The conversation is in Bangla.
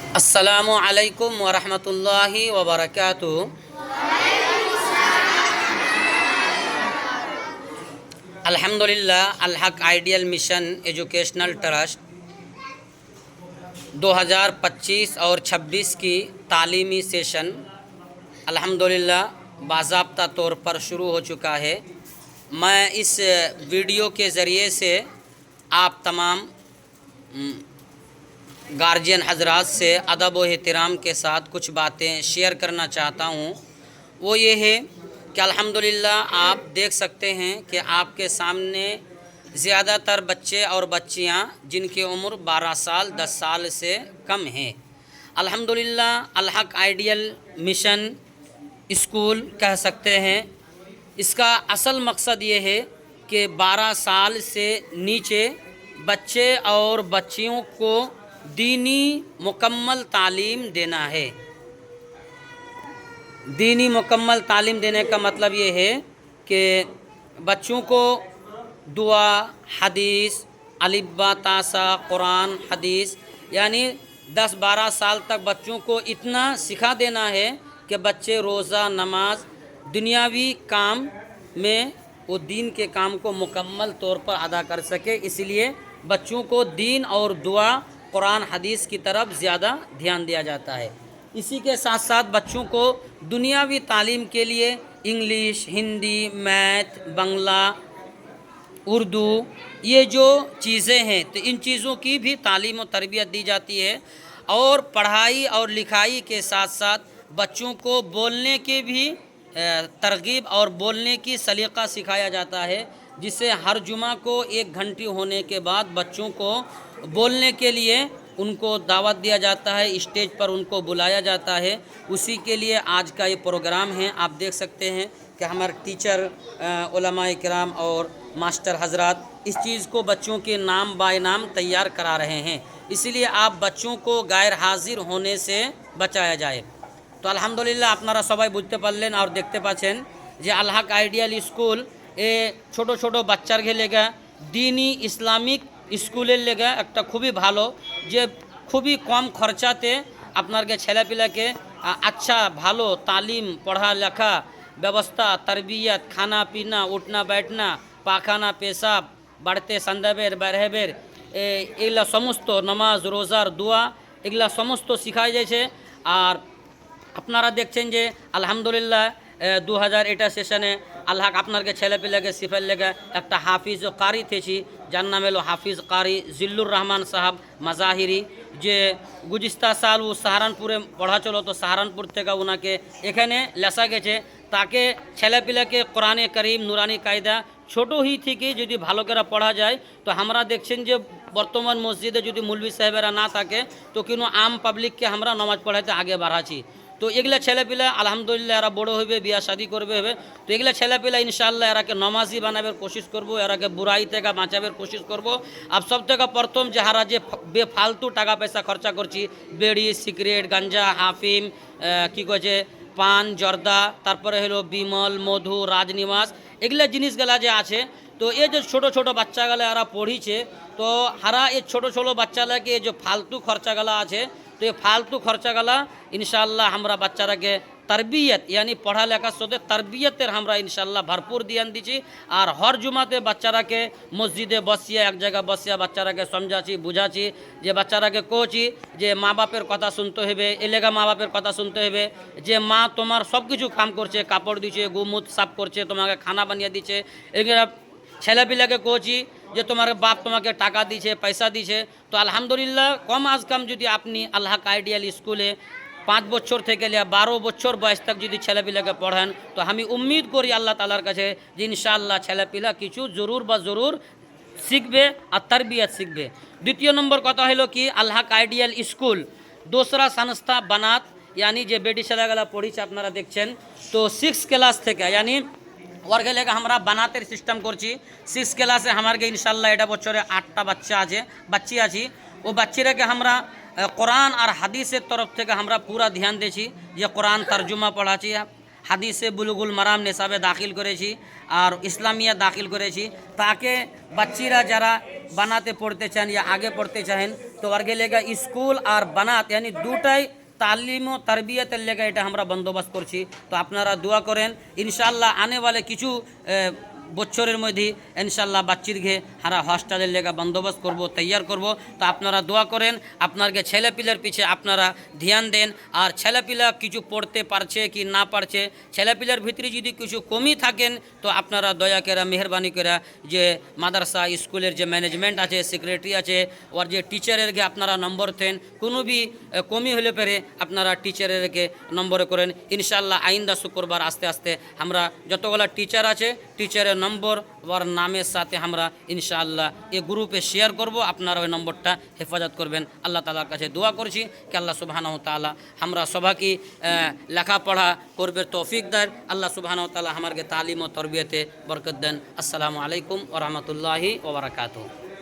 अस्सलामु अलैकुम वरहमतुल्लाहि वबरकातुहू। अल्हम्दुलिल्लाह अल हक आइडियल मिशन एजुकेशनल ट्रस्ट 2025 और 26 की तालीमी सेशन अल्हम्दुलिल्लाह बाज़ाब्ता तौर पर शुरू हो चुका है। मैं इस वीडियो के ज़रिए से आप तमाम गार्जियन हजरात से अदब व एहतराम के साथ कुछ बातें शेयर करना चाहता हूँ। वो ये है कि अल्हम्दुलिल्लाह आप देख सकते हैं कि आपके सामने ज़्यादातर बच्चे और बच्चियाँ जिनकी उम्र 12 साल 10 साल से कम है। अल्हम्दुलिल्लाह अल हक आइडियल मिशन स्कूल कह सकते हैं। इसका असल मकसद ये है कि 12 साल से नीचे बच्चे और बच्चियों को दीनी मुकम्मल तालीम देना है। दीनी मुकम्मल तालीम देने का मतलब ये है कि बच्चों को दुआ, हदीस, अलिब्बा तासा, कुरान, हदीस यानी 10-12 साल तक बच्चों को इतना सिखा देना है कि बच्चे रोज़ा, नमाज, दुनियावी काम में वो दीन के काम को मुकम्मल तौर पर अदा कर सके। इसलिए बच्चों को दीन और दुआ, कुरान, हदीस की तरफ ज़्यादा ध्यान दिया जाता है। इसी के साथ साथ बच्चों को दुनियावी तालीम के लिए इंग्लिश, हिंदी, मैथ, बंगला, उर्दू ये जो चीज़ें हैं तो इन चीज़ों की भी तालीम और तरबियत दी जाती है। और पढ़ाई और लिखाई के साथ साथ बच्चों को बोलने के भी तरगीब और बोलने की सलीक़ा सिखाया जाता है, जिससे हर जुमा को 1 घंटे होने के बाद बच्चों को बोलने के लिए उनको दावत दिया जाता है, स्टेज पर उनको बुलाया जाता है। उसी के लिए आज का ये प्रोग्राम है। आप देख सकते हैं कि हमारे टीचर, उलमाए किराम और मास्टर हजरात इस चीज़ को बच्चों के नाम बाय नाम तैयार करा रहे हैं। इसलिए आप बच्चों को गैर हाजिर होने से बचाया जाए। तो अल्हम्दुलिल्लाह আপনারা সবাই বুঝতে পারলেন আর দেখতে পাচ্ছেন যে আল হক আইডিয়াল স্কুল এ ছোটো ছোটো বাচ্চাদের লেগা দিনী ইসলামিক স্কুলের লেগা একটা খুবই ভালো, যে খুবই কম খরচাতে আপনাকে ছেলেপিলাকে আচ্ছা ভালো তালিম, পড়ালেখা ব্যবস্থা, तरबियत, खाना पीना, उठना बैठना, पाखाना पेशाब, বাড়তে সন্ধ্যাবের বেরহেবের এগুলা সমস্ত নামাজ, রোজার দোয়া এগুলা সমস্ত শিখাই যাচ্ছে। আর আপনারা দেখছেন যে আলহামদুলিল্লাহ 2008 সেশনে আল্লাহ আপনাকে ছেলেপিলাকে সিফার লেগে একটা হাফিজ ও কারি থেছি, যার নাম হলো হাফিজ কারি জিল্লুর রহমান সাহাব মাজাহিরি, যে গুজিস্তা সাল ও সাহারানপুরে পড়া চলো, তো সাহারানপুর থেকে ওনাকে এখানে লেসা গেছে। তাকে ছেলেপিলাকে কোরআনে করিম, নুরানি কায়দা ছোটো ही থেকে যদি ভালো করে পড়া যায় তো আমরা দেখছেন যে বর্তমান মসজিদে যদি মৌলভী সাহেবেরা না থাকে তো কিন্তু আম পাবলিককে আমরা নামাজ পড়াইতে আগে বাড়াচ্ছি। তো এগুলা ছেলেপিলা আলহামদুলিল্লাহ এরা বড়ো হইবে, বিয়া শাদি করবে হবে, তো এগুলা ছেলেপিলা ইনশাআল্লাহ এরাকে নমাজি বানাবার কোশিশ করবো, এরাকে বুড়াই থেকে বাঁচাবার কোশিশ করবো। আর সব থেকে প্রথম যাহারা যে বেফালতু টাকা পয়সা খরচা করছি, বেড়ি, সিগারেট, গাঞ্জা, হাফিম, কী কয়েছে পান, জর্দা, তারপরে হলো বিমল, মধু, রাজনিবাস এগুলা জিনিসগুলা যে আছে, তো এই যে ছোটো ছোটো বাচ্চাগুলা এরা পড়িছে, তো হারা এই ছোটো ছোটো বাচ্চাগুলাকে এই যে ফালতু খরচাগুলা আছে, তো এই ফালতু খরচাগুলা ইনশাআল্লাহ আমরা বাচ্চারাকে तरबियत यानी पढ़ा लेखा साथे तरबियतेर हमरा इनशाल्लाह भरपूर ध्यान दीची। और हर जुमाते बच्चाराके मस्जिदे बसिया एक जगह बसिया बच्चाराके समझाची, बुझाची, जे बच्चाराके कोची जे मा बापेर कथा सुनते हेबे, एलेगा मा बापेर कथा सुनते हेबे, जे मा तोमार सब किछु काम करछे, कापड़ दिछे, गुमुत साफ करछे, तोमाके खाना बानिয়ে दिछे, एगुला ছেলেপিলাকে কোচি যে তোমার বাপ তোমাকে টাকা দিছে, পয়সা দিছে। তো আলহামদুলিল্লাহ কম আজ কম যদি আপনি আল্লাহ আইডিয়াল স্কুলে 5 বছর থেকে 12 বছর বয়স তক যদি ছেলেপিলাকে পড়ান তো আমি উম্মিদ করি আল্লাহ তাআলার কাছে যে ইনশাআল্লাহ ছেলেপিলা কিছু জরুর বা জরুর শিখবে আর तरबियत শিখবে। দ্বিতীয় নম্বর কথা হলো কি আল্লাহ আইডিয়াল স্কুল दूसरा संस्था बनात यानी যে বেটি ছেলেগুলা পড়িছে আপনারা দেখছেন, তো 6 ক্লাস থেকে यानी ওয়ার্গে লেগে আমরা বানাতের সিস্টেম করছি। 6 ক্লাসে আমারকে ইনশাআল্লাহ এটা বছরে 8টা বাচ্চা আছে, বাচ্চি আছি। ও বাচ্চিরাকে আমরা কোরআন আর হাদিসের তরফ থেকে আমরা পুরা ধ্যান দিয়েছি, যে কোরআন তর্জমা পড়াচ্ছি, হাদিসে বুলুগুল মারাম নেশাবে দাখিল করেছি আর ইসলামিয়া দাখিল করেছি। তাকে বাচ্চিরা যারা বানাতে পড়তে চান या आगे पढ़ते चाहें तो आगे लेगा स्कूल और बनात यानी দুটাই तालीम ও तरबियतेर लेगा এটা আমরা বন্দোবস্ত করছি। তো আপনারা দোয়া করেন ইনশাআল্লাহ আনে वाले কিছু বছরের মধ্যে ইনশাআল্লাহ বাচ্চির ঘে হারা হস্টেলের লেগা বন্দোবস্ত করব, তৈয়ার করব। তো আপনারা দোয়া করেন, আপনারকে ছেলেপিলের পিছে আপনারা ধ্যান দেন। আর ছেলেপিলা কিছু পড়তে পারছে কি না পারছে, ছেলেপিলার ভিতরে যদি কিছু কমি থাকেন তো আপনারা দয়া করে মেহরবানি করে যে মাদ্রাসা স্কুলের যে ম্যানেজমেন্ট আছে, সেক্রেটারি আছে, ওর যে টিচারের গে আপনারা নম্বর দেন, কোনো বি কমি হলে পারে আপনারা টিচারের গে নম্বরে করেন। ইনশাআল্লাহ আইন্দা শুক্রবার আস্তে আস্তে আমরা যতগুলা টিচার আছে টিচারের নম্বর ওর নামের সাথে আমরা ইনশাআল্লাহ এই গ্রুপে শেয়ার করব। আপনারা ওই নম্বরটা হেফাজত করবেন। আল্লাহ তাআলার কাছে দোয়া করছি কি আল্লাহ সুবহানাহু ওয়া তাআলা আমরা সবাইকে লেখাপড়া করবে তৌফিক দেন। আল্লাহ সুবহানাহু ওয়া তাআলা আমাদেরকে তালিম ও তরবিয়তে বরকত দেন। আসসালামু আলাইকুম ওয়া রাহমাতুল্লাহি ওয়া বারাকাতুহু।